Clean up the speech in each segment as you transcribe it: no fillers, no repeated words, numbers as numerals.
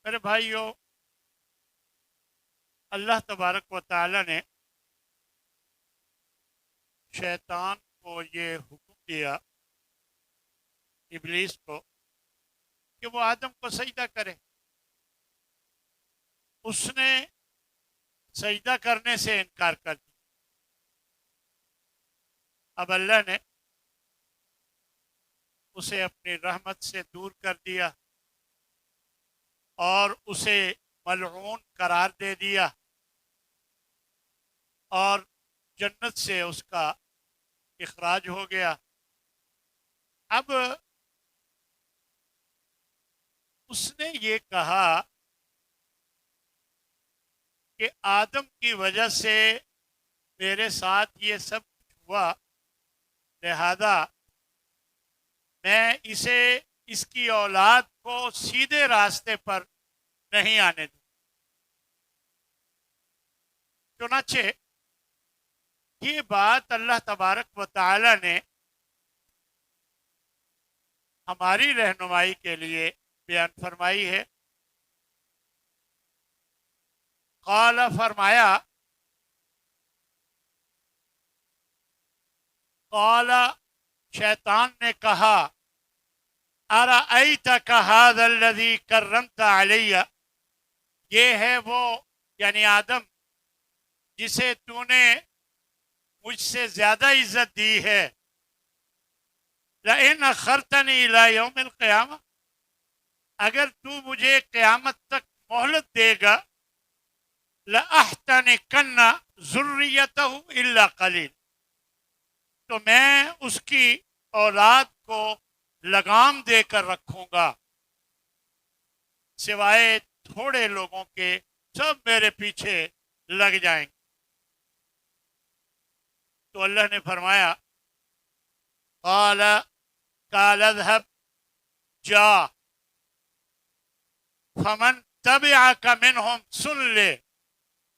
میرے بھائیوں، اللہ تبارک و تعالی نے شیطان کو یہ حکم دیا، ابلیس کو، کہ وہ آدم کو سجدہ کرے۔ اس نے سجدہ کرنے سے انکار کر دیا۔ اب اللہ نے اسے اپنی رحمت سے دور کر دیا اور اسے ملعون قرار دے دیا، اور جنت سے اس کا اخراج ہو گیا۔ اب اس نے یہ کہا کہ آدم کی وجہ سے میرے ساتھ یہ سب کچھ ہوا، لہذا میں اس کی اولاد کو سیدھے راستے پر نہیں آنے دوں۔ چنانچہ یہ بات اللہ تبارک و تعالی نے ہماری رہنمائی کے لیے بیان فرمائی ہے۔ قال، فرمایا، قال، شیطان نے کہا، ارأیتک ھذا الذی کرمت علی، یہ ہے وہ یعنی آدم جسے تو نے مجھ سے زیادہ عزت دی ہے، لئن اخرتنی الی یوم القیامہ، اگر تو مجھے قیامت تک مہلت دے گا، لأحتنکن ذریتہ الا قلیل، تو میں اس کی اولاد کو لگام دے کر رکھوں گا، سوائے تھوڑے لوگوں کے سب میرے پیچھے لگ جائیں گے۔ تو اللہ نے فرمایا، قال اذهب، جا، فمن تبعک منہم، سن لے،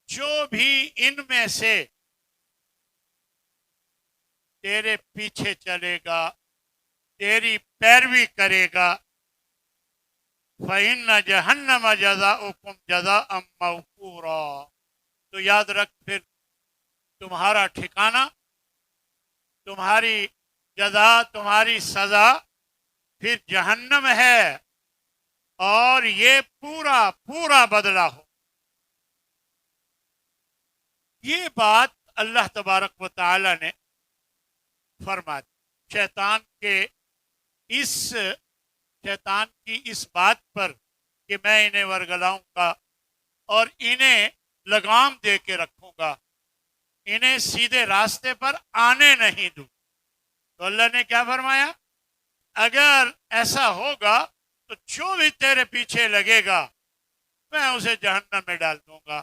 جو بھی ان میں سے تیرے پیچھے چلے گا، تیری پیروی کرے گا، فَإِنَّ جَهَنَّمَ جَزَاؤُكُمْ جَزَاءً مَوْفُورًا، تو یاد رکھ، پھر تمہارا ٹھکانہ، تمہاری جزا، تمہاری سزا پھر جہنم ہے، اور یہ پورا پورا بدلہ ہو۔ یہ بات اللہ تبارک و تعالی نے فرما دی۔ شیطان کی اس بات پر کہ میں انہیں ورگلاؤں گا اور انہیں لگام دے کے رکھوں گا، انہیں سیدھے راستے پر آنے نہیں دوں، تو اللہ نے کیا فرمایا، اگر ایسا ہوگا تو جو بھی تیرے پیچھے لگے گا میں اسے جہنم میں ڈال دوں گا،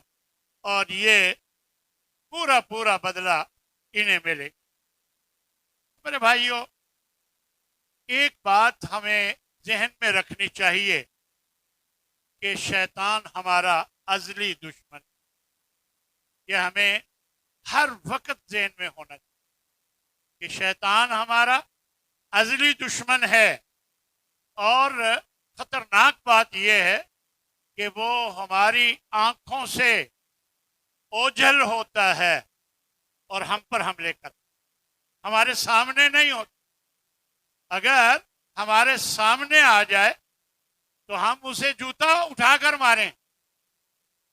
اور یہ پورا پورا بدلہ انہیں ملے۔ میرے بھائیوں، ایک بات ہمیں ذہن میں رکھنی چاہیے کہ شیطان ہمارا ازلی دشمن ہے۔ یہ ہمیں ہر وقت ذہن میں ہونا چاہیے کہ شیطان ہمارا ازلی دشمن ہے، اور خطرناک بات یہ ہے کہ وہ ہماری آنکھوں سے اوجھل ہوتا ہے اور ہم پر حملے کرتا ہے، ہمارے سامنے نہیں ہوتا۔ اگر ہمارے سامنے آ جائے تو ہم اسے جوتا اٹھا کر ماریں،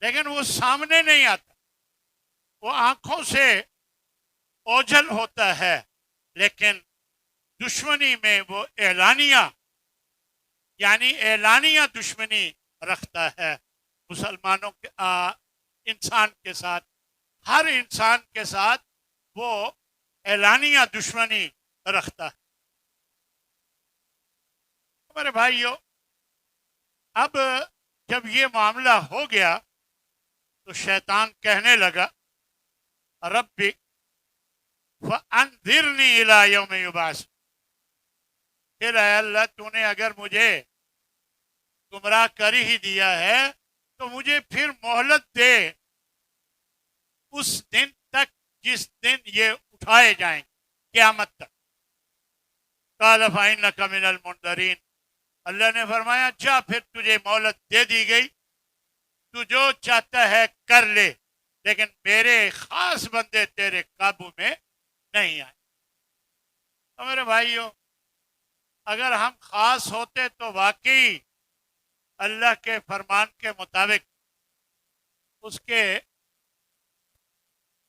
لیکن وہ سامنے نہیں آتا، وہ آنکھوں سے اوجھل ہوتا ہے، لیکن دشمنی میں وہ اعلانیہ یعنی اعلانیہ دشمنی رکھتا ہے مسلمانوں کے انسان کے ساتھ، ہر انسان کے ساتھ وہ اعلانیہ دشمنی رکھتا ہے۔ ہمارے بھائیوں، اب جب یہ معاملہ ہو گیا تو شیطان کہنے لگا، ربی فانذرنی الی یوم یبعث، پھر اے اللہ تو نے اگر مجھے گمراہ کر ہی دیا ہے تو مجھے پھر مہلت دے اس دن تک جس دن یہ اٹھائے جائیں قیامت تک۔ قال فإنک من المنذرین، اللہ نے فرمایا جا، پھر تجھے مہلت دے دی گئی، تو جو چاہتا ہے کر لے، لیکن میرے خاص بندے تیرے قابو میں نہیں آئے۔ تو میرے بھائیوں، اگر ہم خاص ہوتے تو واقعی اللہ کے فرمان کے مطابق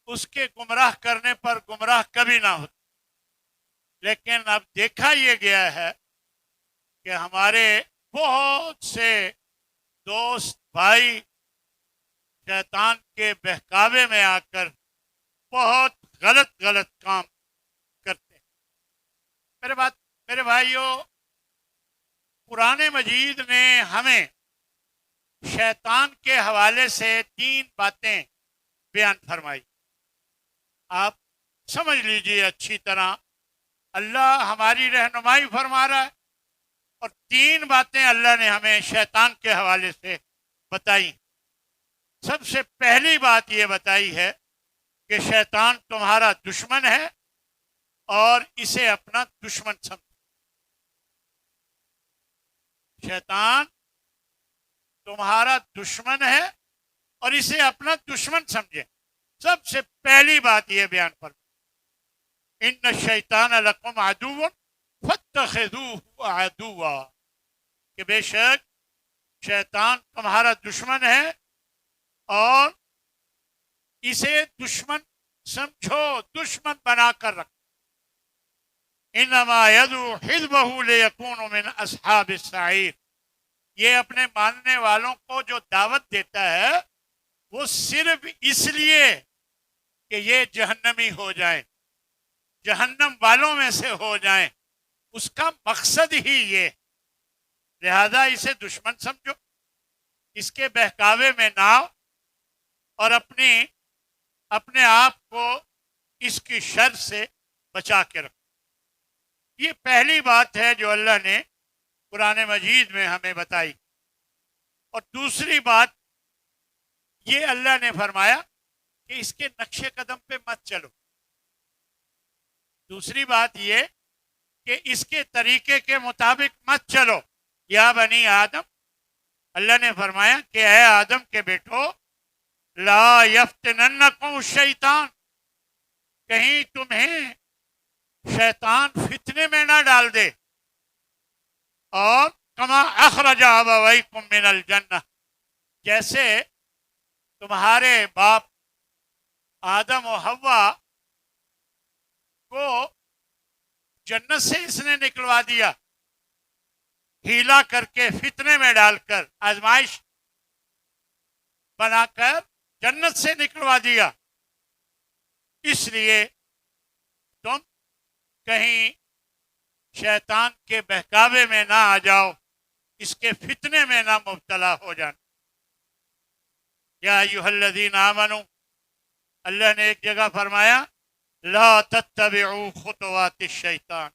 اس کے گمراہ کرنے پر گمراہ کبھی نہ ہوتے۔ لیکن اب دیکھا یہ گیا ہے کہ ہمارے بہت سے دوست بھائی شیطان کے بہکاوے میں آ کر بہت غلط کام کرتے ہیں۔ میرے بھائیوں، قرآن مجید نے ہمیں شیطان کے حوالے سے 3 باتیں بیان فرمائی۔ آپ سمجھ لیجئے اچھی طرح، اللہ ہماری رہنمائی فرما رہا ہے، اور 3 باتیں اللہ نے ہمیں شیطان کے حوالے سے بتائی۔ سب سے پہلی بات یہ بتائی ہے کہ شیطان تمہارا دشمن ہے اور اسے اپنا دشمن سمجھو۔ شیطان تمہارا دشمن ہے اور اسے اپنا دشمن سمجھے۔ سب سے پہلی بات یہ بیان فرمائی، ان الشیطان لکم عدو فاتخذوہ عدوا، کہ بے شک شیطان تمہارا دشمن ہے اور اسے دشمن سمجھو، دشمن بنا کر رکھو۔ انما یدعو حزبہ لیکونوا من اصحاب السعیر، یہ اپنے ماننے والوں کو جو دعوت دیتا ہے وہ صرف اس لیے کہ یہ جہنمی ہو جائیں، جہنم والوں میں سے ہو جائیں، اس کا مقصد ہی یہ۔ لہذا اسے دشمن سمجھو، اس کے بہکاوے میں نہ آؤ، اور اپنے آپ کو اس کی شر سے بچا کے رکھو۔ یہ پہلی بات ہے جو اللہ نے قرآن مجید میں ہمیں بتائی۔ اور دوسری بات یہ اللہ نے فرمایا کہ اس کے نقش قدم پہ مت چلو۔ دوسری بات یہ کہ اس کے طریقے کے مطابق مت چلو۔ یا بنی آدم، اللہ نے فرمایا کہ اے آدم کے بیٹو، لا یفتننکم الشیطان، کہیں تمہیں شیطان فتنے میں نہ ڈال دے، اور کما اخرج ابویکم من الجنہ، جیسے تمہارے باپ آدم و حوا کو جنت سے اس نے نکلوا دیا، ہیلا کر کے، فتنے میں ڈال کر، آزمائش بنا کر جنت سے نکلوا دیا۔ اس لیے تم کہیں شیطان کے بہکاوے میں نہ آ جاؤ، اس کے فتنے میں نہ مبتلا ہو جانا۔ یا ایھا الذین آمنوا، اللہ نے ایک جگہ فرمایا لا تتبعوا خطوات الشیطان،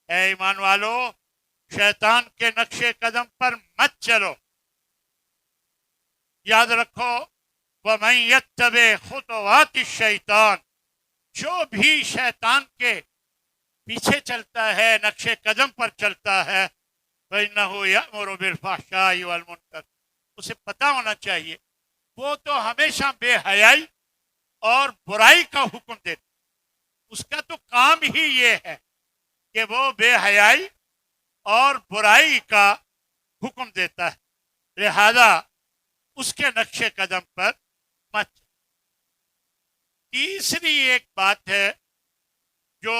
اے ایمان والو شیطان کے نقش قدم پر مت چلو۔ یاد رکھو وَمَن يَتَّبِعْ خُطُوَاتِ الشَّيْطَانِ، جو بھی شیطان کے پیچھے چلتا ہے، نقش قدم پر چلتا ہے، فَإِنَّهُ يَأْمُرُ بِالْفَحْشَاءِ وَالْمُنکَرِ، اسے پتہ ہونا چاہیے وہ تو ہمیشہ بے حیائی اور برائی کا حکم دیتا، اس کا تو کام ہی یہ ہے کہ وہ بے حیائی اور برائی کا حکم دیتا ہے، لہذا اس کے نقش قدم پر مت۔ تیسری ایک بات ہے جو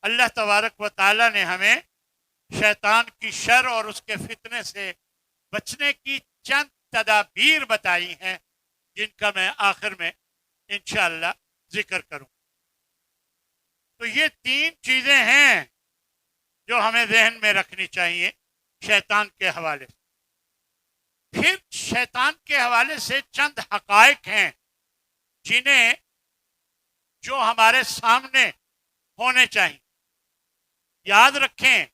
اللہ تبارک و تعالیٰ نے ہمیں شیطان کی شر اور اس کے فتنے سے بچنے کی چند تدابیر بتائی ہیں، جن کا میں آخر میں انشاءاللہ ذکر کروں۔ تو یہ 3 چیزیں ہیں جو ہمیں ذہن میں رکھنی چاہیے شیطان کے حوالے سے۔ پھر شیطان کے حوالے سے چند حقائق ہیں جنہیں جو ہمارے سامنے ہونے چاہیے۔ یاد رکھیں،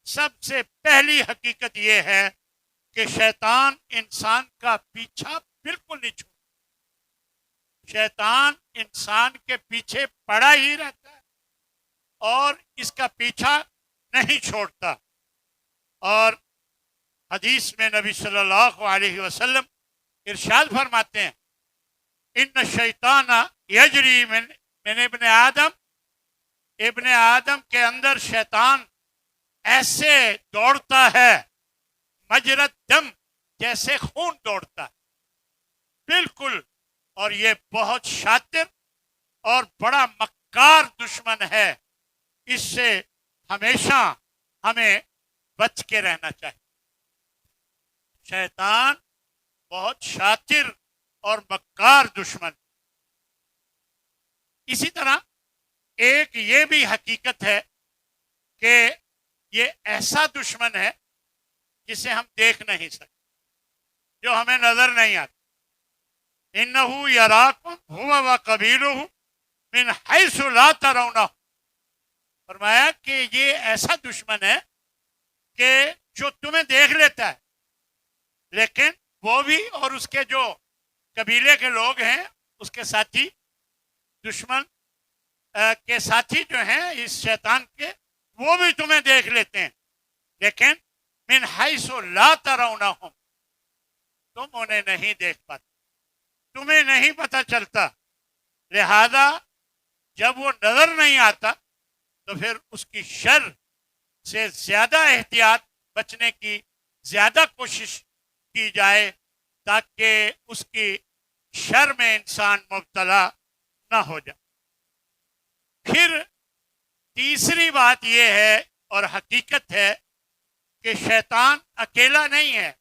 سب سے پہلی حقیقت یہ ہے کہ شیطان انسان کا پیچھا بالکل نہیں چھوڑتا۔ شیطان انسان کے پیچھے پڑا ہی رہتا ہے اور اس کا پیچھا نہیں چھوڑتا۔ اور حدیث میں نبی صلی اللہ علیہ وسلم ارشاد فرماتے ہیں ان شیطان یجری من ابن آدم، ابن آدم کے اندر شیطان ایسے دوڑتا ہے مجرد دم، جیسے خون دوڑتا ہے، بالکل. اور یہ بہت شاطر اور بڑا مکار دشمن ہے، اس سے ہمیشہ ہمیں بچ کے رہنا چاہیے. شیطان بہت شاطر اور مکار دشمن. اسی طرح ایک یہ بھی حقیقت ہے کہ یہ ایسا دشمن ہے جسے ہم دیکھ نہیں سکتے، جو ہمیں نظر نہیں آتا. انہو یراکم ہوا وقبیلہ من حیث لا ترونہ، فرمایا کہ یہ ایسا دشمن ہے کہ جو تمہیں دیکھ لیتا ہے، لیکن وہ بھی اور اس کے جو قبیلے کے لوگ ہیں، اس کے ساتھی، دشمن کے ساتھی جو ہیں اس شیطان کے، وہ بھی تمہیں دیکھ لیتے ہیں، لیکن من حیث لا ترونہم، تم انہیں نہیں دیکھ پاتے، تمہیں نہیں پتہ چلتا. لہذا جب وہ نظر نہیں آتا تو پھر اس کی شر سے زیادہ احتیاط، بچنے کی زیادہ کوشش کی جائے تاکہ اس کی شر میں انسان مبتلا نہ ہو جائے. پھر تیسری بات یہ ہے اور حقیقت ہے کہ شیطان اکیلا نہیں ہے،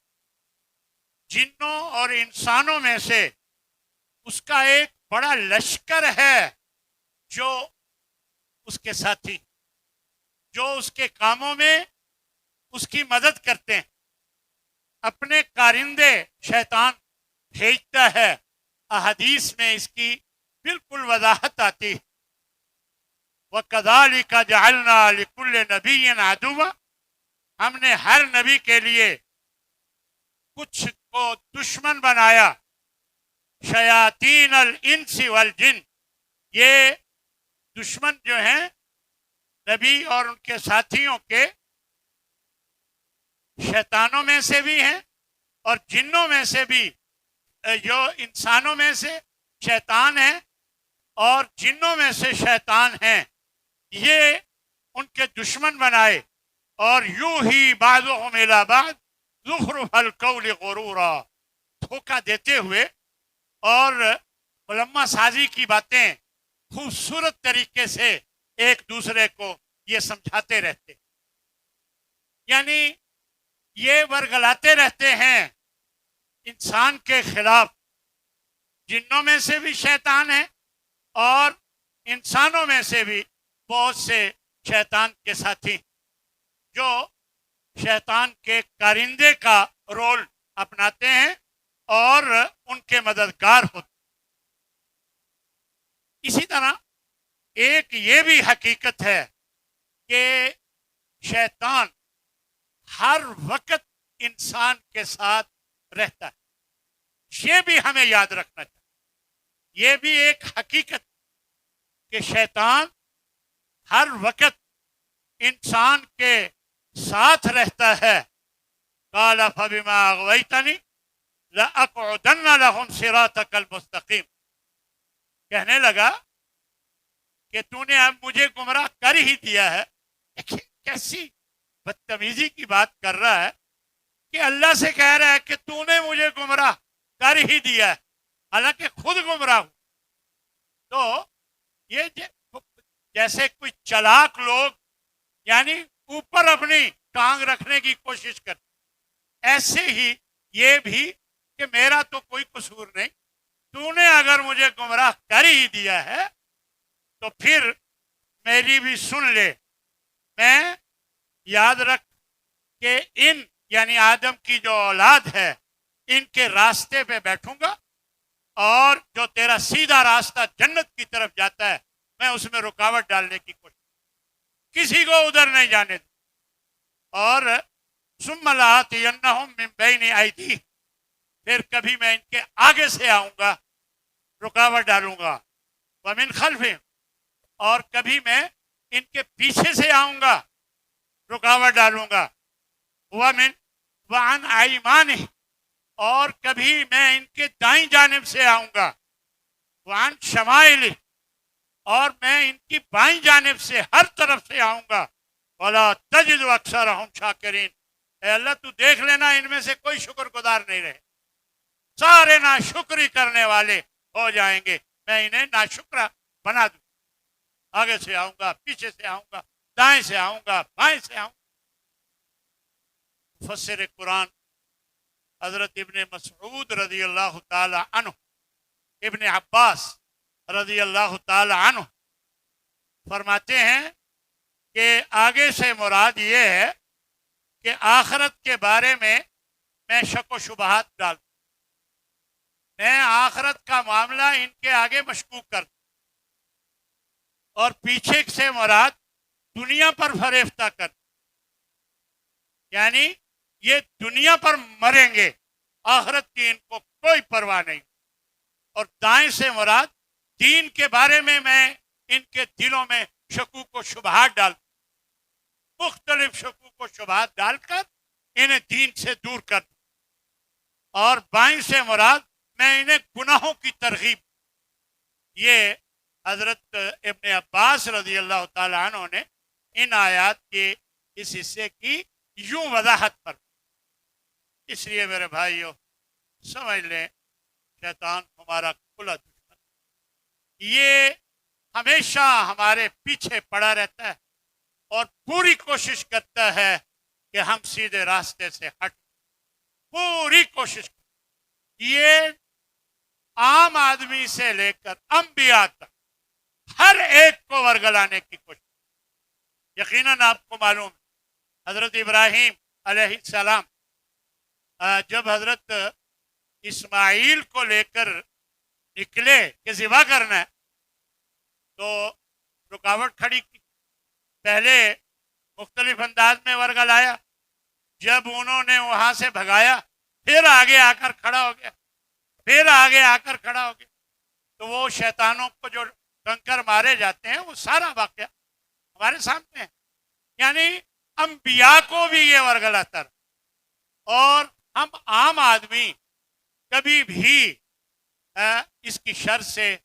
جنوں اور انسانوں میں سے اس کا ایک بڑا لشکر ہے جو اس کے ساتھی، جو اس کے کاموں میں اس کی مدد کرتے ہیں. اپنے کارندے شیطان بھیجتا ہے، احادیث میں اس کی بالکل وضاحت آتی ہے. وَكَذَلِكَ جَعَلْنَا لِكُلِّ نَبِيٍّ عَدُوًّا، ہم نے ہر نبی کے لیے کچھ کو دشمن بنایا. شیاطین الانس والجن، یہ دشمن جو ہیں نبی اور ان کے ساتھیوں کے شیطانوں میں سے بھی ہیں اور جنوں میں سے بھی. جو انسانوں میں سے شیطان ہیں اور جنوں میں سے شیطان ہیں، یہ ان کے دشمن بنائے. اور یوں ہی بعضهم الی بعض زخرف القول غرورا، دھوکہ دیتے ہوئے اور ملمہ سازی کی باتیں خوبصورت طریقے سے ایک دوسرے کو یہ سمجھاتے رہتے، یعنی یہ ورگلاتے رہتے ہیں انسان کے خلاف. جنوں میں سے بھی شیطان ہیں اور انسانوں میں سے بھی بہت سے شیطان کے ساتھی جو شیطان کے کارندے کا رول اپناتے ہیں اور ان کے مددگار ہوتے. اسی طرح ایک یہ بھی حقیقت ہے کہ شیطان ہر وقت انسان کے ساتھ رہتا ہے. یہ بھی ہمیں یاد رکھنا چاہیے. یہ بھی ایک حقیقت کہ شیطان ہر وقت انسان کے ساتھ رہتا ہے. قال فبما اغویتنی لأقعدن لهم صراطک المستقیم، کہنے لگا کہ تو نے اب مجھے گمراہ کر ہی دیا ہے. کیسی بدتمیزی کی بات کر رہا ہے کہ اللہ سے کہہ رہا ہے کہ تو نے مجھے گمراہ کر ہی دیا ہے، حالانکہ خود گمراہ ہوں. تو یہ جیسے کوئی چلاک لوگ یعنی اوپر اپنی ٹانگ رکھنے کی کوشش کرتے، ایسے ہی یہ بھی کہ میرا تو کوئی قصور نہیں، تو نے اگر مجھے گمراہ کر ہی دیا ہے تو پھر میری بھی سن لے. میں یاد رکھ کہ ان یعنی آدم کی جو اولاد ہے ان کے راستے پہ بیٹھوں گا، اور جو تیرا سیدھا راستہ جنت کی طرف جاتا ہے میں اس میں رکاوٹ ڈالنے کی کوشش، کسی کو ادھر نہیں جانے دوں. اور ثم لآتینہم من بین ایدیہم، پھر کبھی میں ان کے آگے سے آؤں گا، رکاوٹ ڈالوں گا. ومن خلفہم، اور کبھی میں ان کے پیچھے سے آؤں گا، رکاوٹ ڈالوں گا. وعن ایمانہم، اور کبھی میں ان کے دائیں جانب سے آؤں گا، وان شمائل، اور میں ان کی بائیں جانب سے ہر طرف سے آؤں گا، ولا تجد اکثرہم شاکرین، اے اللہ تو دیکھ لینا ان میں سے کوئی شکر گزار نہیں رہے، سارے ناشکری کرنے والے ہو جائیں گے، میں انہیں ناشکرہ بنا دوں، آگے سے آؤں گا، پیچھے سے آؤں گا، دائیں سے آؤں گا، بائیں سے آؤں گا۔ مفسر قرآن حضرت ابن مسعود رضی اللہ تعالی عنہ، ابن عباس رضی اللہ تعالی عنہ فرماتے ہیں کہ آگے سے مراد یہ ہے کہ آخرت کے بارے میں شک و شبہات ڈال دوں، میں آخرت کا معاملہ ان کے آگے مشکوک کر دوں، اور پیچھے سے مراد دنیا پر فریفتہ کر دوں، یعنی یہ دنیا پر مریں گے، آخرت کی ان کو کوئی پرواہ نہیں، اور دائیں سے مراد دین کے بارے میں ان کے دلوں میں شکوک و شبہات ڈال دوں، مختلف شکوک و شبہات ڈال کر انہیں دین سے دور کر دوں، اور بائیں سے مراد میں انہیں گناہوں کی ترغیب۔ یہ حضرت ابن عباس رضی اللہ تعالی عنہ نے ان آیات کے اس حصے کی یوں وضاحت پر، اس لیے میرے بھائیوں سمجھ لیں شیطان ہمارا کھلا دشمن، یہ ہمیشہ ہمارے پیچھے پڑا رہتا ہے اور پوری کوشش کرتا ہے کہ ہم سیدھے راستے سے ہٹ، پوری کوشش کرتا۔ یہ عام آدمی سے لے کر انبیاء تک ہر ایک کو ورگلانے کی کوشش۔ یقیناً آپ کو معلوم ہے حضرت ابراہیم علیہ السلام جب حضرت اسماعیل کو لے کر نکلے کہ ذبح کرنا ہے تو رکاوٹ کھڑی کی، پہلے مختلف انداز میں ورگلایا، جب انہوں نے وہاں سے بھگایا پھر آگے آ کر کھڑا ہو گیا، پھر آگے آ کر کھڑا ہو گیا، تو وہ شیطانوں کو جو کنکر مارے جاتے ہیں وہ سارا واقعہ ہمارے سامنے ہے، یعنی انبیاء کو بھی یہ ورگلاتا رہا، اور ہم عام آدمی کبھی بھی اس کی شر سے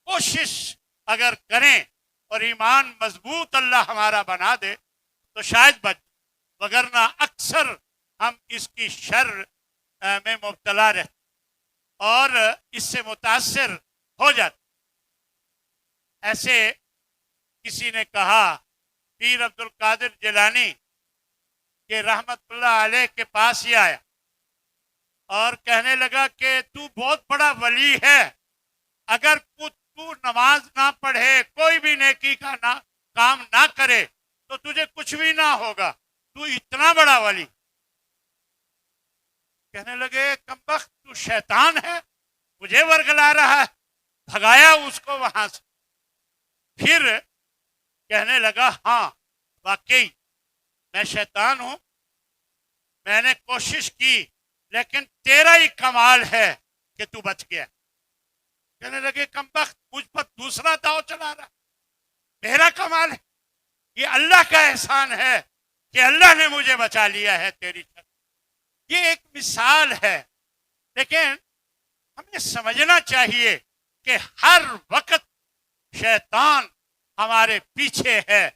کوشش اگر کریں اور ایمان مضبوط اللہ ہمارا بنا دے تو شاید بچ، وگرنہ اکثر ہم اس کی شر میں مبتلا رہتے اور اس سے متاثر ہو جاتے۔ ایسے کسی نے کہا پیر عبد القادر جیلانی کہ رحمت اللہ علیہ کے پاس ہی آیا اور کہنے لگا کہ تو بہت بڑا ولی ہے، اگر تو نماز نہ پڑھے، کوئی بھی نیکی کا کام نہ کرے تو تجھے کچھ بھی نہ ہوگا، تو اتنا بڑا ولی۔ کہنے لگے کمبخت تو شیطان ہے، مجھے ورگلا رہا ہے، بھگایا اس کو وہاں سے۔ پھر کہنے لگا ہاں واقعی میں شیطان ہوں، میں نے کوشش کی لیکن تیرا ہی کمال ہے کہ تو بچ گیا۔ کہنے لگے کمبخت مجھ پر دوسرا داؤ چلا رہا، میرا کمال ہے، یہ اللہ کا احسان ہے کہ اللہ نے مجھے بچا لیا ہے تیری شر۔ یہ ایک مثال ہے، لیکن ہمیں سمجھنا چاہیے کہ ہر وقت شیطان ہمارے پیچھے ہے،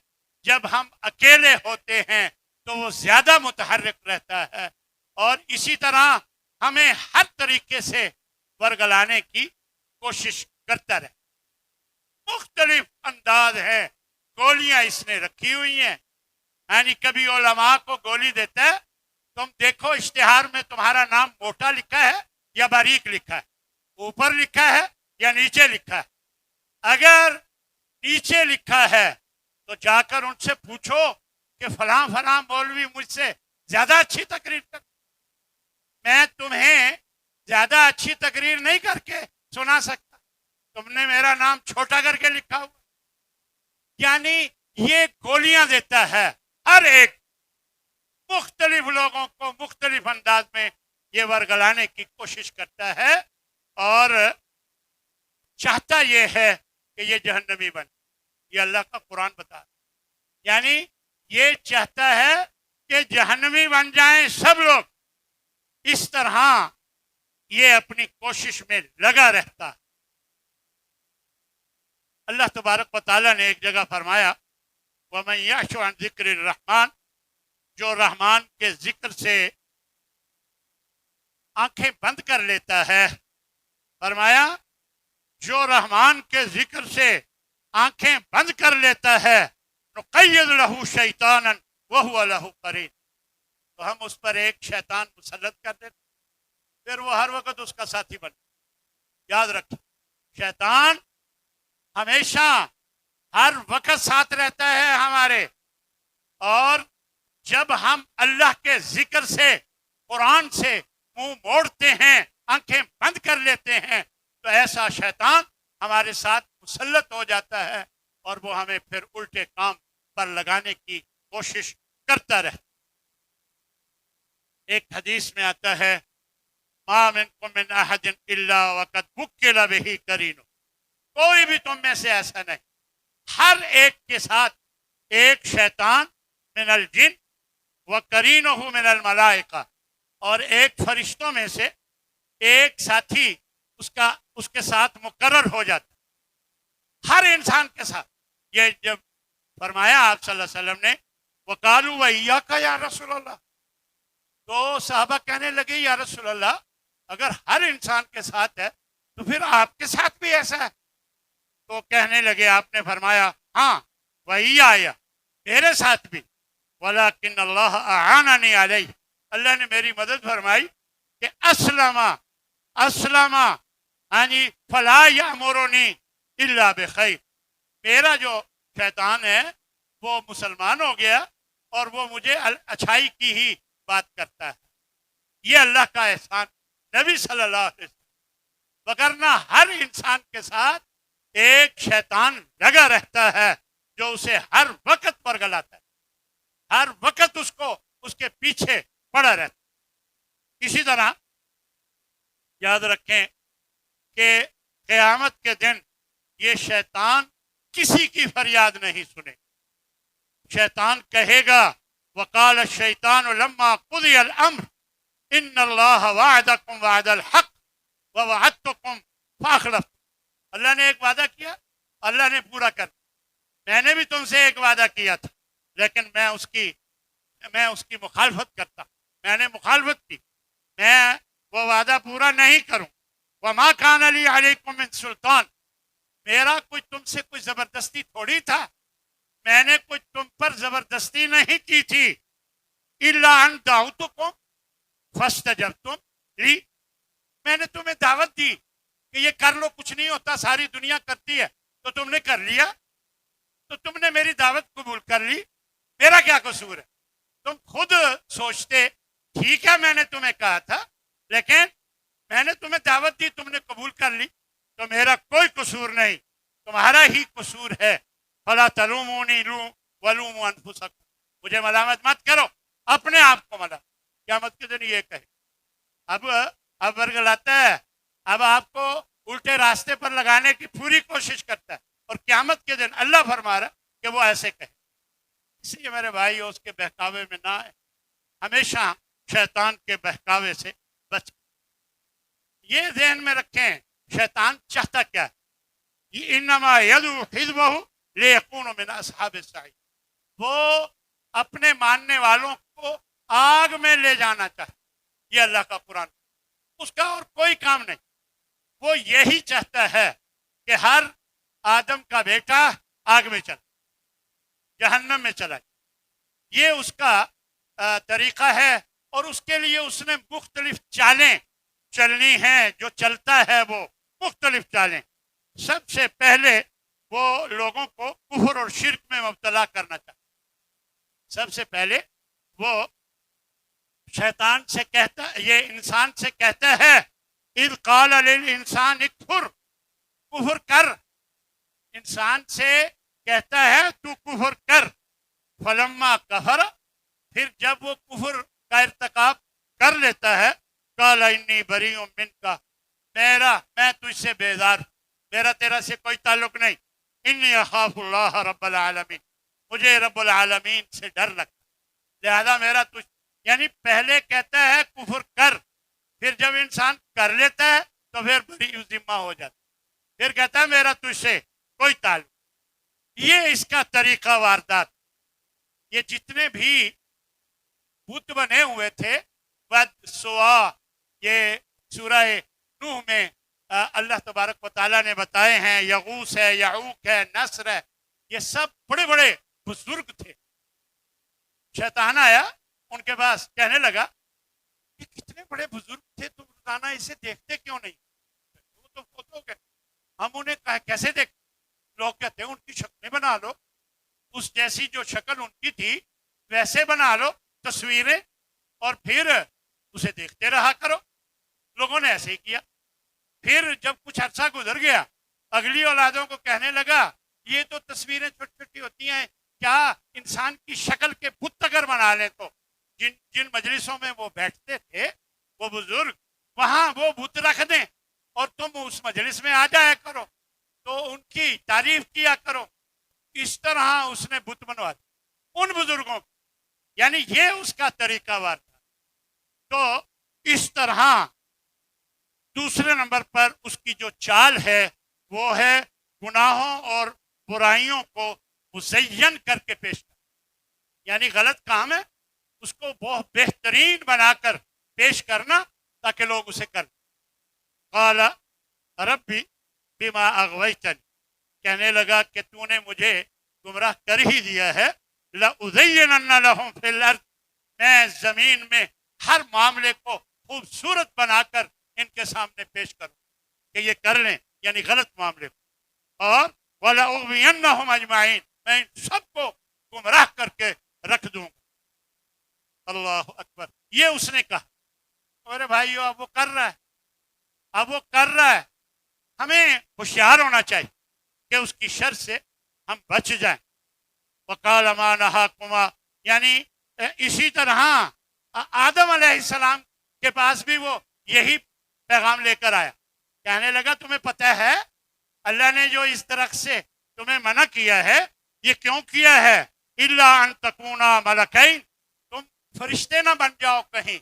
جب ہم اکیلے ہوتے ہیں تو وہ زیادہ متحرک رہتا ہے، اور اسی طرح ہمیں ہر طریقے سے ورگلانے کی کوشش کرتا رہے۔ مختلف انداز ہیں، گولیاں اس نے رکھی ہوئی ہیں، یعنی کبھی علماء کو گولی دیتا ہے، تم دیکھو اشتہار میں تمہارا نام موٹا لکھا ہے یا باریک لکھا ہے، اوپر لکھا ہے یا نیچے لکھا ہے۔ اگر نیچے لکھا ہے تو جا کر ان سے پوچھو کہ فلاں فلاں مولوی مجھ سے زیادہ اچھی تقریر کر، میں تمہیں زیادہ اچھی تقریر نہیں کر کے سنا سکتا، تم نے میرا نام چھوٹا کر کے لکھا ہوا۔ یعنی یہ گولیاں دیتا ہے، ہر ایک مختلف لوگوں کو مختلف انداز میں یہ ورگلانے کی کوشش کرتا ہے، اور چاہتا یہ ہے کہ یہ جہنمی بن، یہ اللہ کا قرآن بتا، یعنی یہ چاہتا ہے کہ جہنمی بن جائیں سب لوگ۔ اس طرح یہ اپنی کوشش میں لگا رہتا ہے۔ اللہ تبارک و تعالیٰ نے ایک جگہ فرمایا وَمَن يَعْشُ عَن ذِكْرِ الرَّحْمَٰن، جو رحمان کے ذکر سے آنکھیں بند کر لیتا ہے، فرمایا جو رحمان کے ذکر سے آنکھیں بند کر لیتا ہے نقید لہو شیطانا وہو لہو قرین، تو ہم اس پر ایک شیطان مسلط کر دیتے، پھر وہ ہر وقت اس کا ساتھی بن۔ یاد رکھیں، شیطان ہمیشہ ہر وقت ساتھ رہتا ہے ہمارے، اور جب ہم اللہ کے ذکر سے، قرآن سے منہ موڑتے ہیں، آنکھیں بند کر لیتے ہیں، تو ایسا شیطان ہمارے ساتھ مسلط ہو جاتا ہے اور وہ ہمیں پھر الٹے کام پر لگانے کی کوشش کرتا رہتا۔ ایک حدیث میں آتا ہے ما منکم من احد الا وقد وکل بہ قرین، کوئی بھی تم میں سے ایسا نہیں، ہر ایک کے ساتھ ایک شیطان من الجن وقرینہ من الملائکہ، اور ایک فرشتوں میں سے ایک ساتھی اس کے ساتھ مقرر ہو جاتا، ہر انسان کے ساتھ۔ یہ جب فرمایا آپ صلی اللہ علیہ وسلم نے وقالوا وإیاک یا رسول اللہ، تو صحابہ کہنے لگے یا رسول اللہ اگر ہر انسان کے ساتھ ہے تو پھر آپ کے ساتھ بھی ایسا ہے؟ تو کہنے لگے، آپ نے فرمایا ہاں وإیایا، میرے ساتھ بھی، ولیکن اللہ اعاننی علیہ، اللہ نے میری مدد فرمائی کہ اسلم یعنی فلا یامرنی الا بخیر، میرا جو شیطان ہے وہ مسلمان ہو گیا اور وہ مجھے اچھائی کی ہی بات کرتا ہے۔ یہ اللہ کا احسان نبی صلی اللہ علیہ وسلم، وگرنہ ہر انسان کے ساتھ ایک شیطان لگا رہتا ہے جو اسے ہر وقت پرگلاتا ہے، ہر وقت اس کے پیچھے پڑا رہتا ہے۔ اسی طرح یاد رکھیں کہ قیامت کے دن یہ شیطان کسی کی فریاد نہیں سنے، شیطان کہے گا وقال الشیطان لما قضی الامر ان اللہ وعدکم وعد الحق ووعدتکم فاخلفتم، اللہ نے ایک وعدہ کیا، اللہ نے پورا کر، میں نے بھی تم سے ایک وعدہ کیا تھا لیکن میں اس کی مخالفت کرتا، میں نے مخالفت کی، میں وہ وعدہ پورا نہیں کروں۔ وما کان لی علیکم من سلطان، میرا تم سے کوئی زبردستی تھوڑی تھا، میں نے تم پر زبردستی نہیں کی تھی، الا ان دعوتکم فاستجبتم لی، میں نے تمہیں دعوت دی کہ یہ کر لو، کچھ نہیں ہوتا، ساری دنیا کرتی ہے، تو تم نے کر لیا، تو تم نے میری دعوت قبول کر لی، میرا کیا قصور ہے؟ تم خود سوچتے ٹھیک ہے میں نے تمہیں کہا تھا لیکن میں نے تمہیں دعوت دی، تم نے قبول کر لی، تو میرا کوئی قصور نہیں، تمہارا ہی قصور ہے۔ فلا تلومونی ولوموا انفسکم، مجھے ملامت مت کرو، اپنے آپ کو ملامت۔ قیامت کے دن یہ کہے، اب ورگلاتا ہے، اب آپ کو الٹے راستے پر لگانے کی پوری کوشش کرتا ہے، اور قیامت کے دن اللہ فرما رہا کہ وہ ایسے کہے۔ اس لیے میرے بھائی اس کے بہکاوے میں نہ آئے، ہمیشہ شیطان کے بہکاوے سے بچ۔ یہ ذہن میں رکھیں شیطان چاہتا کیا ہے، انما یدعو حزبہ لیکونوا من اصحاب السعیر، وہ اپنے ماننے والوں کو آگ میں لے جانا چاہتا، یہ اللہ کا قرآن، اس کا اور کوئی کام نہیں، وہ یہی چاہتا ہے کہ ہر آدم کا بیٹا آگ میں چلا، جہنم میں چلا، یہ اس کا طریقہ ہے، اور اس کے لیے اس نے مختلف چالیں چلنی ہیں، جو چلتا ہے وہ مختلف چالیں۔ سب سے پہلے وہ لوگوں کو کفر اور شرک میں مبتلا کرنا چاہتا، سب سے پہلے وہ شیطان سے کہتا، یہ انسان سے کہتا ہے اذ قال للانسان اکفر، کفر کر، انسان سے کہتا ہے تو کفر کر، فلما کفر، پھر جب وہ کفر کا ارتکاب کر لیتا ہے، قال انی بریء منک، میں تجھ سے بیزار، میرا تیرا سے کوئی تعلق نہیں، انی اخاف اللہ رب العالمین، مجھے رب العالمین سے ڈر لگتا، لہذا میرا تجھ، یعنی پہلے کہتا ہے کفر کر، پھر جب انسان کر لیتا ہے تو پھر بری ذمہ ہو جاتا ہے، پھر کہتا ہے میرا تجھ سے کوئی تعلق۔ یہ اس کا طریقہ واردات۔ یہ جتنے بھی بت بنے ہوئے تھے، ود، سوا، یہ سورہ نوح میں اللہ تبارک و تعالیٰ نے بتائے ہیں، یغوث ہے، یعوق ہے، نصر ہے، یہ سب بڑے بڑے بزرگ تھے۔ شیطان آیا ان کے پاس، کہنے لگا یہ کتنے بڑے بزرگ تھے، تم روزانہ اسے دیکھتے کیوں نہیں؟ وہ تو فوت ہو گئے، ہم انہیں کیسے دیکھ؟ لوگ کہتے ہیں ان کی شکلیں بنا لو، اس جیسی جو شکل ان کی تھی ویسے بنا لو تصویریں، اور پھر اسے دیکھتے رہا کرو۔ لوگوں نے ایسے ہی کیا۔ پھر جب کچھ عرصہ گزر گیا، اگلی اولادوں کو کہنے لگا یہ تو تصویریں چھوٹی چھوٹی ہوتی ہیں، کیا انسان کی شکل کے بت اگر بنا لیں تو جن مجلسوں میں وہ بیٹھتے تھے وہ بزرگ، وہاں وہ بت رکھ دیں اور تم اس مجلس میں آ جایا کرو تو ان کی تعریف کیا کرو۔ اس طرح اس نے بت بنوا دیا ان بزرگوں کو، یعنی یہ اس کا طریقہ وار تھا۔ تو اس طرح دوسرے نمبر پر اس کی جو چال ہے وہ ہے گناہوں اور برائیوں کو مزین کر کے پیش کرنا، یعنی غلط کام ہے اس کو بہت بہترین بنا کر پیش کرنا تاکہ لوگ اسے کر۔ قال ربی بما اغویتنی، کہنے لگا کہ تو نے مجھے گمراہ کر ہی دیا ہے، لأزینن لہم فی الارض، میں زمین میں ہر معاملے کو خوبصورت بنا کر ان کے سامنے پیش کروں کہ یہ کر لیں، یعنی غلط معاملے کو، اور وَلَأُغْوِيَنَّهُمْ أَجْمَعِينَ، میں ان سب کو گمراہ کر کے رکھ دوں گا۔ اللہ اکبر، یہ اس نے کہا۔ میرے بھائیو اب وہ کر رہا ہے، اب وہ کر رہا ہے، ہمیں ہوشیار ہونا چاہیے کہ اس کی شر سے ہم بچ جائیں۔ وَقَالَ مَا نَهَاكُمَا، یعنی اسی طرح آدم علیہ السلام کے پاس بھی وہ یہی پیغام لے کر آیا، کہنے لگا تمہیں پتہ ہے اللہ نے جو اس درخت سے تمہیں منع کیا ہے یہ کیوں کیا ہے؟ اِلَّا أَن تَكُونَا مَلَكَيْنِ، تم فرشتے نہ بن جاؤ کہیں،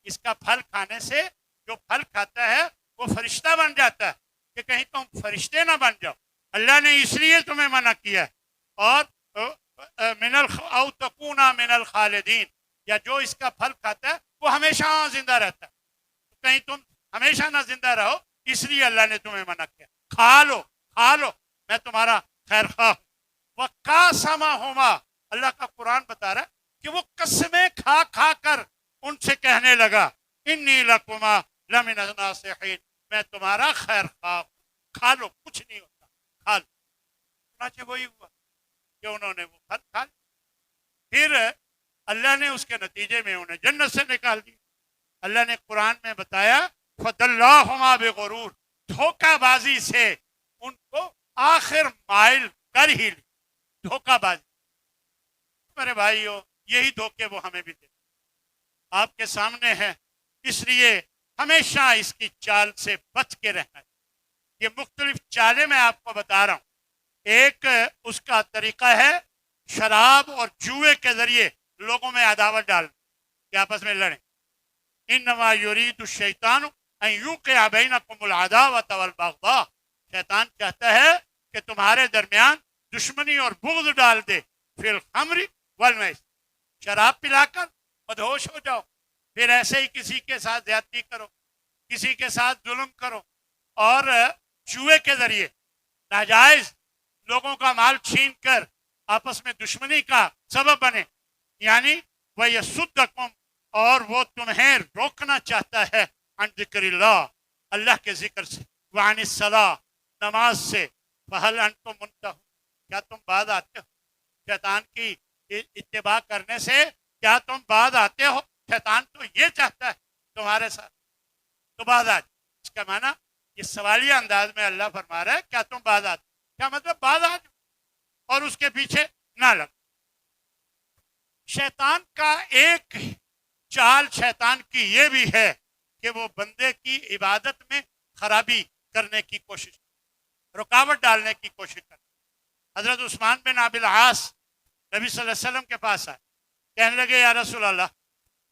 اس کا پھل کھانے سے جو پھل کھاتا ہے وہ فرشتہ بن جاتا ہے، کہ کہیں تم فرشتے نہ بن جاؤ، اللہ نے اس لیے تمہیں منع کیا ہے۔ اور او تکونا من الخالدین، یا جو اس کا پھل کھاتا ہے وہ ہمیشہ زندہ رہتا ہے، کہیں تم ہمیشہ نہ زندہ رہو، اس لیے اللہ نے تمہیں منع کیا۔ کھا لو کھا لو، میں تمہارا خیر خواہ ہوں۔ وَقَاسَمَهُمَا، اللہ کا قرآن بتا رہا ہے کہ وہ قسمیں کھا کھا کر ان سے کہنے لگا انی لکما لمن الناصحین، میں تمہارا خیر خواہ ہوں، کھا لو، کچھ نہیں ہوتا، کھا لو۔ چنانچہ وہی ہوا کہ انہوں نے وہ پھل کھا لیا، پھر اللہ نے اس کے نتیجے میں انہیں جنت سے نکال دیا۔ اللہ نے قرآن میں بتایا فَدَلَّاهُمَا بِغُرُورٍ، دھوکہ بازی سے ان کو آخر مائل کر ہی لی، دھوکہ بازی۔ میرے بھائیو یہی دھوکے وہ ہمیں بھی دیتے آپ کے سامنے ہے، اس لیے ہمیشہ اس کی چال سے بچ کے رہنا ہے۔ یہ مختلف چالیں میں آپ کو بتا رہا ہوں۔ ایک اس کا طریقہ ہے شراب اور جوئے کے ذریعے لوگوں میں عداوت ڈالنا کہ آپس میں لڑیں۔ انما یرید الشیطان ان یوقع بینکم العداوۃ والبغضاء، شیطان چاہتا ہے کہ تمہارے درمیان دشمنی اور بغض ڈال دے، فی الخمر والمیسر، شراب پلا کر مدہوش ہو جاؤ، پھر ایسے ہی کسی کے ساتھ زیادتی کرو، کسی کے ساتھ ظلم کرو، اور جوئے کے ذریعے ناجائز لوگوں کا مال چھین کر آپس میں دشمنی کا سبب بنے، یعنی وَيَصُدَّكُمْ، اور وہ تمہیں روکنا چاہتا ہے عن ذکر اللہ، اللہ کے ذکر سے، وعن الصلاۃ، نماز سے، فَهَلْ أَنْتُمْ مُنْتَهُونَ، کیا تم باز آتے ہو شیطان کی اتباع کرنے سے؟ کیا تم باز آتے ہو؟ شیطان تو یہ چاہتا ہے تمہارے ساتھ تو باز آ جاؤ۔ اس کا معنی یہ سوالیہ انداز میں اللہ فرما رہا ہے کیا تم باز آتے، کیا مطلب باز آ جاؤ اور اس کے پیچھے نہ لگ۔ شیطان کا ایک چال شیطان کی یہ بھی ہے کہ وہ بندے کی عبادت میں خرابی کرنے کی کوشش، رکاوٹ ڈالنے کی کوشش کرے۔ حضرت عثمان بن ابی العاص نبی صلی اللہ علیہ وسلم کے پاس آئے، کہنے لگے یا رسول اللہ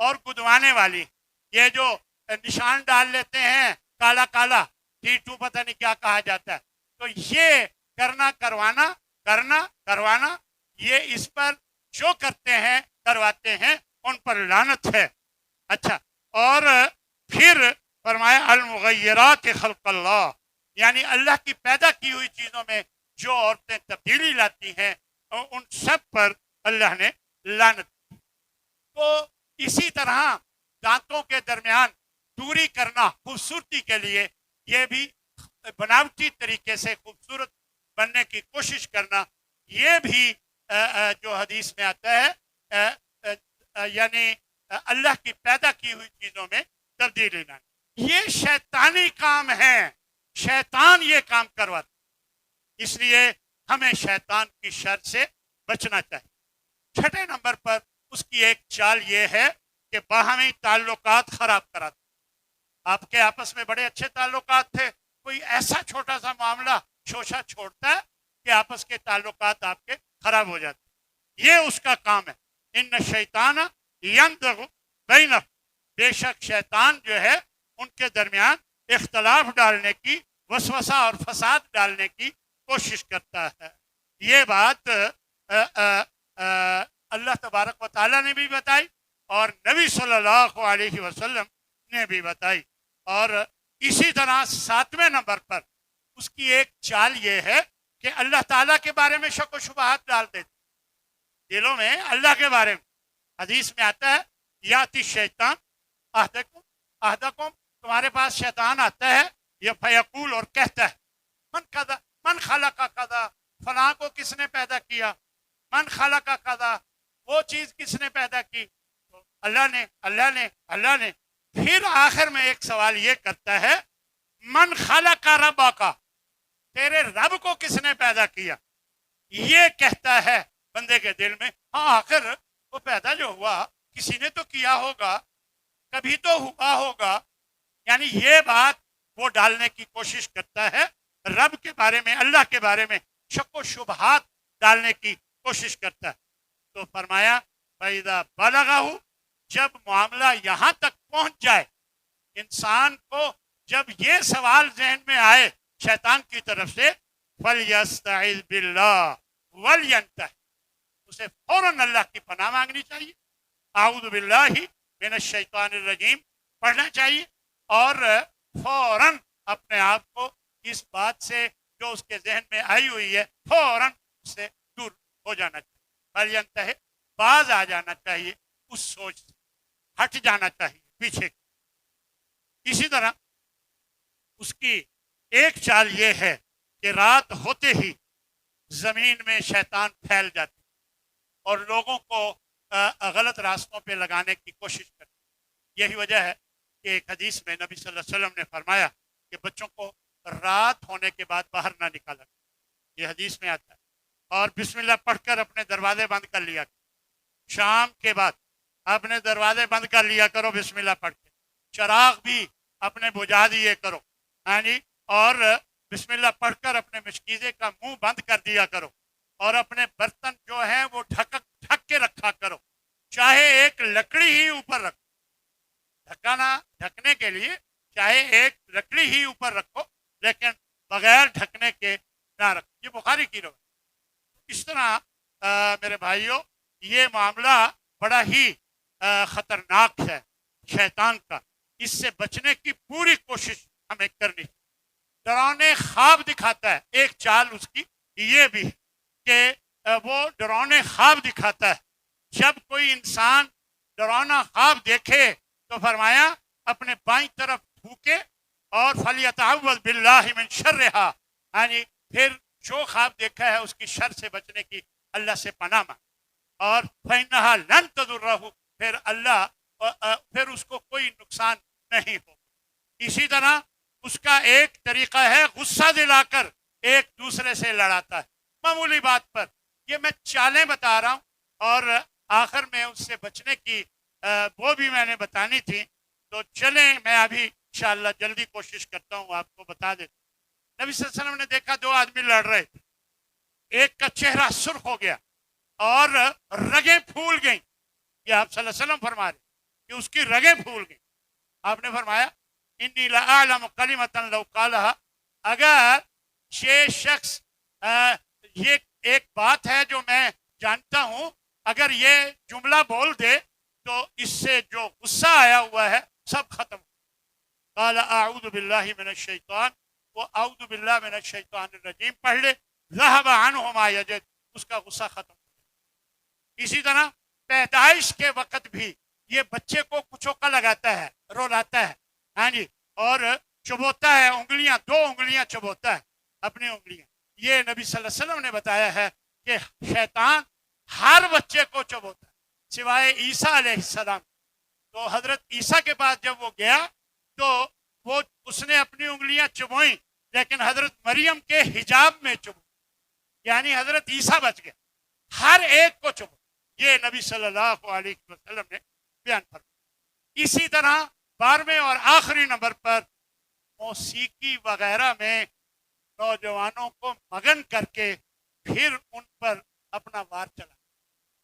اور گدوانے والی. یہ جو نشان ڈال لیتے ہیں کالا کالا T2 پتہ نہیں کیا کہا جاتا ہے, تو یہ کروانا یہ اس پر جو کرتے ہیں کرواتے ہیں ان پر لعنت ہے. اچھا, اور پھر فرمایا المغیرات خلق اللہ, یعنی اللہ کی پیدا کی ہوئی چیزوں میں جو عورتیں تبدیلی لاتی ہیں ان سب پر اللہ نے لعنت. تو اسی طرح دانتوں کے درمیان دوری کرنا خوبصورتی کے لیے, یہ بھی بناوٹی طریقے سے خوبصورت بننے کی کوشش کرنا, یہ بھی جو حدیث میں آتا ہے یعنی اللہ کی پیدا کی ہوئی چیزوں میں تبدیلی لانا, یہ شیطانی کام ہے. شیطان یہ کام کرواتا, اس لیے ہمیں شیطان کی شر سے بچنا چاہیے. چھٹے نمبر پر اس کی ایک چال یہ ہے کہ باہمی تعلقات خراب کراتا. آپ کے آپس میں بڑے اچھے تعلقات تھے, کوئی ایسا چھوٹا سا معاملہ شوشہ چھوڑتا ہے کہ آپس کے تعلقات آپ کے خراب ہو جاتے ہیں. یہ اس کا کام ہے. ان الشیطان ینزغ بینہم, بے شک شیطان جو ہے ان کے درمیان اختلاف ڈالنے کی, وسوسہ اور فساد ڈالنے کی کوشش کرتا ہے. یہ بات اللہ تبارک و تعالیٰ نے بھی بتائی اور نبی صلی اللہ علیہ وسلم نے بھی بتائی. اور اسی طرح 7ویں نمبر پر اس کی ایک چال یہ ہے کہ اللہ تعالیٰ کے بارے میں شک و شبہات ڈال دیتے دلوں میں. اللہ کے بارے میں حدیث میں آتا ہے یاتی شیطان احدکم, تمہارے پاس شیطان آتا ہے, یہ فیقول, اور کہتا ہے من خلق کذا, فلاں کو کس نے پیدا کیا, من خلق کذا, وہ چیز کس نے پیدا کی, اللہ نے. پھر آخر میں ایک سوال یہ کرتا ہے من خلق ربک, تیرے رب کو کس نے پیدا کیا. یہ کہتا ہے بندے کے دل میں, ہاں آخر وہ پیدا جو ہوا کسی نے تو کیا ہوگا, کبھی تو ہوا ہوگا. یعنی یہ بات وہ ڈالنے کی کوشش کرتا ہے رب کے بارے میں, اللہ کے بارے میں شک و شبہات ڈالنے کی کوشش کرتا ہے. تو فرمایا فَإِذَا بَلَغَهُ, جب معاملہ یہاں تک پہنچ جائے, انسان کو جب یہ سوال ذہن میں آئے شیطان کی طرف سے, فَلْيَسْتَعِذْ بِاللَّهِ وَلْيَنْتَهِ, اسے فوراً اللہ کی پناہ مانگنی چاہیے, اعوذ باللہ من الشیطان الرجیم پڑھنا چاہیے, اور فوراً اپنے آپ کو اس بات سے جو اس کے ذہن میں آئی ہوئی ہے فوراً اس سے دور ہو جانا چاہیے. فَلْيَنْتَهِ, باز آ جانا چاہیے, اس سوچ سے ہٹ جانا چاہیے پیچھے. اسی طرح اس کی ایک چال یہ ہے کہ رات ہوتے ہی زمین میں شیطان پھیل جاتے اور لوگوں کو غلط راستوں پہ لگانے کی کوشش کرتے. یہی وجہ ہے کہ ایک حدیث میں نبی صلی اللہ علیہ وسلم نے فرمایا کہ بچوں کو رات ہونے کے بعد باہر نہ نکالا, یہ حدیث میں آتا ہے, اور بسم اللہ پڑھ کر اپنے دروازے بند کر لیا. شام کے بعد اپنے دروازے بند کر لیا کرو بسم اللہ پڑھ کے, چراغ بھی اپنے بجھا دیے کرو, اور بسم اللہ پڑھ کر اپنے مشکیزے کا منہ بند کر دیا کرو, اور اپنے برتن جو ہیں وہ ڈھک کے رکھا کرو, چاہے ایک لکڑی ہی اوپر رکھو, ڈھکنے کے لیے چاہے ایک لکڑی ہی اوپر رکھو لیکن بغیر ڈھکنے کے نہ رکھو. یہ بخاری کی روایت. اس طرح میرے بھائیوں یہ معاملہ بڑا ہی خطرناک ہے شیطان کا, اس سے بچنے کی پوری کوشش ہمیں کرنی. ڈرانے خواب دکھاتا ہے, ایک چال اس کی یہ بھی کہ وہ ڈرانے خواب دکھاتا ہے. جب کوئی انسان ڈرانا خواب دیکھے تو فرمایا اپنے بائیں طرف تھوکے اور فَلْيَتَعَوَّذْ بِاللَّهِ مِنْ شَرِّهَا, یعنی پھر جو خواب دیکھا ہے اس کی شر سے بچنے کی اللہ سے پناہ مانگ, اور فَإِنَّهَا لَن تَضُرَّهُ, پھر اس کو کوئی نقصان نہیں ہو. اسی طرح اس کا ایک طریقہ ہے غصہ دلا کر ایک دوسرے سے لڑاتا ہے معمولی بات پر. یہ میں چالیں بتا رہا ہوں اور آخر میں اس سے بچنے کی وہ بھی میں نے بتانی تھی. تو چلیں میں ابھی انشاءاللہ جلدی کوشش کرتا ہوں آپ کو بتا دیتا ہوں. نبی صلی اللہ علیہ وسلم نے دیکھا دو آدمی لڑ رہے تھے, ایک کا چہرہ سرخ ہو گیا اور رگیں پھول گئیں. یہ آپ صلی اللہ علیہ وسلم فرما رہے کہ اس کی رگیں پھول گئی. آپ نے فرمایا انی لأعلم کلمۃ لو قالها، اگر یہ شخص یہ ایک بات ہے جو میں جانتا ہوں، اگر یہ جملہ بول دے تو اس سے جو غصہ آیا ہوا ہے سب ختم. قال اعوذ باللہ من الشیطان، وہ اعوذ باللہ من الشیطان الرجیم پڑھ لے، ذہب عنہ ما یجد، اس کا غصہ ختم. اسی طرح پیدائش کے وقت بھی یہ بچے کو کچوکا لگاتا ہے، رولاتا ہے، ہاں جی، اور چبوتا ہے، انگلیاں، 2 انگلیاں چبوتا ہے اپنی انگلیاں. یہ نبی صلی اللہ علیہ وسلم نے بتایا ہے کہ شیطان ہر بچے کو چبوتا ہے سوائے عیسیٰ علیہ السلام. تو حضرت عیسیٰ کے پاس جب وہ گیا تو وہ اس نے اپنی انگلیاں چبوئیں، لیکن حضرت مریم کے حجاب میں چبو، یعنی حضرت عیسیٰ بچ گئے. ہر ایک کو چبو، یہ نبی صلی اللہ علیہ وسلم نے بیان فرمایا. اسی طرح 12ویں اور آخری نمبر پر موسیقی وغیرہ میں نوجوانوں کو مگن کر کے پھر ان پر اپنا وار چلا.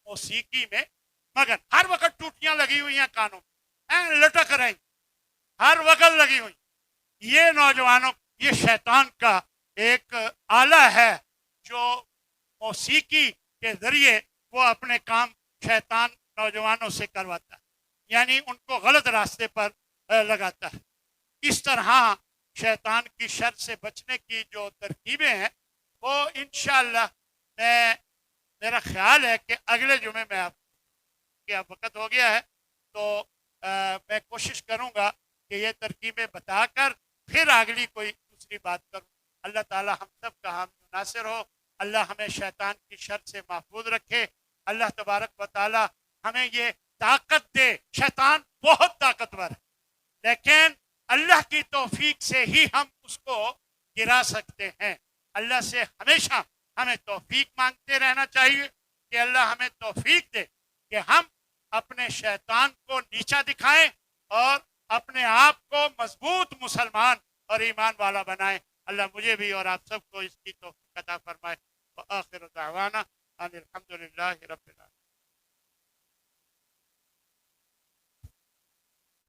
موسیقی میں مگن، ہر وقت ٹوٹیاں لگی ہوئی ہیں کانوں میں، لٹک رہی ہر وقت لگی ہوئی. یہ نوجوانوں، یہ شیطان کا ایک آلہ ہے جو موسیقی کے ذریعے وہ اپنے کام شیطان نوجوانوں سے کرواتا ہے، یعنی ان کو غلط راستے پر لگاتا ہے. اس طرح شیطان کی شر سے بچنے کی جو ترکیبیں ہیں وہ انشاءاللہ میرا خیال ہے کہ اگلے جمعے میں آپ کیا وقت ہو گیا ہے تو میں کوشش کروں گا کہ یہ ترکیبیں بتا کر پھر اگلی کوئی دوسری بات کروں. اللہ تعالی ہم سب کا حامی و ناصر ہو. اللہ ہمیں شیطان کی شر سے محفوظ رکھے. اللہ تبارک و تعالی ہمیں یہ طاقت دے. شیطان بہت طاقتور ہے، لیکن اللہ کی توفیق سے ہی ہم اس کو گرا سکتے ہیں. اللہ سے ہمیشہ ہمیں توفیق مانگتے رہنا چاہیے کہ اللہ ہمیں توفیق دے کہ ہم اپنے شیطان کو نیچا دکھائیں اور اپنے آپ کو مضبوط مسلمان اور ایمان والا بنائیں. اللہ مجھے بھی اور آپ سب کو اس کی توفیق عطا فرمائے. وآخر دعوانا ان الحمد للہ رب العالمین.